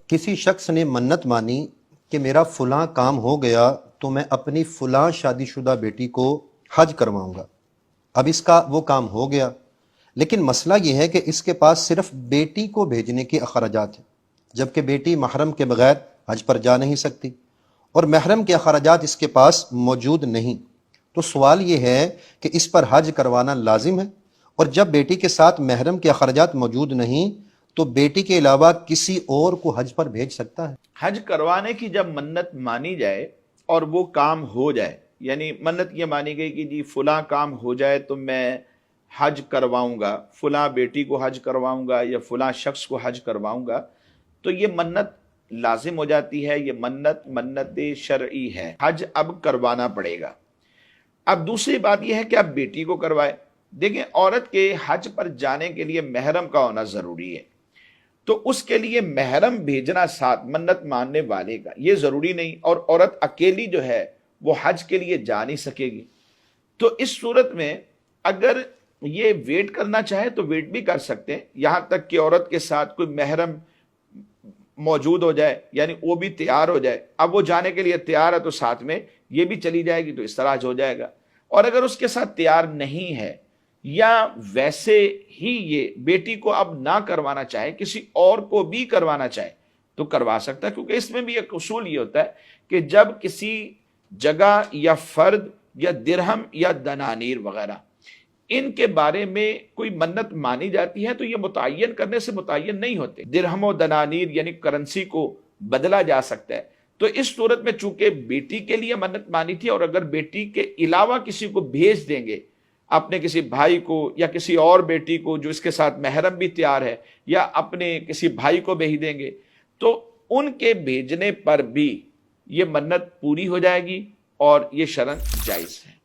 کسی شخص نے منت مانی کہ میرا فلاں کام ہو گیا تو میں اپنی فلاں شادی شدہ بیٹی کو حج کرواؤں گا۔ اب اس کا وہ کام ہو گیا، لیکن مسئلہ یہ ہے کہ اس کے پاس صرف بیٹی کو بھیجنے کے اخراجات ہیں، جبکہ بیٹی محرم کے بغیر حج پر جا نہیں سکتی اور محرم کے اخراجات اس کے پاس موجود نہیں۔ تو سوال یہ ہے کہ اس پر حج کروانا لازم ہے، اور جب بیٹی کے ساتھ محرم کے اخراجات موجود نہیں تو بیٹی کے علاوہ کسی اور کو حج پر بھیج سکتا ہے؟ حج کروانے کی جب منت مانی جائے اور وہ کام ہو جائے، یعنی منت یہ مانی گئی کہ جی فلاں کام ہو جائے تو میں حج کرواؤں گا، فلاں بیٹی کو حج کرواؤں گا یا فلاں شخص کو حج کرواؤں گا، تو یہ منت لازم ہو جاتی ہے۔ یہ منت شرعی ہے، حج اب کروانا پڑے گا۔ اب دوسری بات یہ ہے کہ اب بیٹی کو کروائے۔ دیکھیں، عورت کے حج پر جانے کے لیے محرم کا ہونا ضروری ہے، تو اس کے لیے محرم بھیجنا ساتھ منت ماننے والے کا یہ ضروری نہیں، اور عورت اکیلی جو ہے وہ حج کے لیے جا نہیں سکے گی۔ تو اس صورت میں اگر یہ ویٹ کرنا چاہے تو ویٹ بھی کر سکتے ہیں، یہاں تک کہ عورت کے ساتھ کوئی محرم موجود ہو جائے، یعنی وہ بھی تیار ہو جائے۔ اب وہ جانے کے لیے تیار ہے تو ساتھ میں یہ بھی چلی جائے گی، تو اس طرح ہو جائے گا۔ اور اگر اس کے ساتھ تیار نہیں ہے یا ویسے ہی یہ بیٹی کو اب نہ کروانا چاہے، کسی اور کو بھی کروانا چاہے تو کروا سکتا ہے، کیونکہ اس میں بھی ایک اصول یہ ہوتا ہے کہ جب کسی جگہ یا فرد یا درہم یا دنانیر وغیرہ ان کے بارے میں کوئی منت مانی جاتی ہے تو یہ متعین کرنے سے متعین نہیں ہوتے۔ درہم و دنانیر یعنی کرنسی کو بدلا جا سکتا ہے، تو اس صورت میں چونکہ بیٹی کے لیے منت مانی تھی، اور اگر بیٹی کے علاوہ کسی کو بھیج دیں گے، اپنے کسی بھائی کو یا کسی اور بیٹی کو جو اس کے ساتھ محرم بھی تیار ہے، یا اپنے کسی بھائی کو بھیج دیں گے، تو ان کے بھیجنے پر بھی یہ منت پوری ہو جائے گی اور یہ شرعاً جائز ہے۔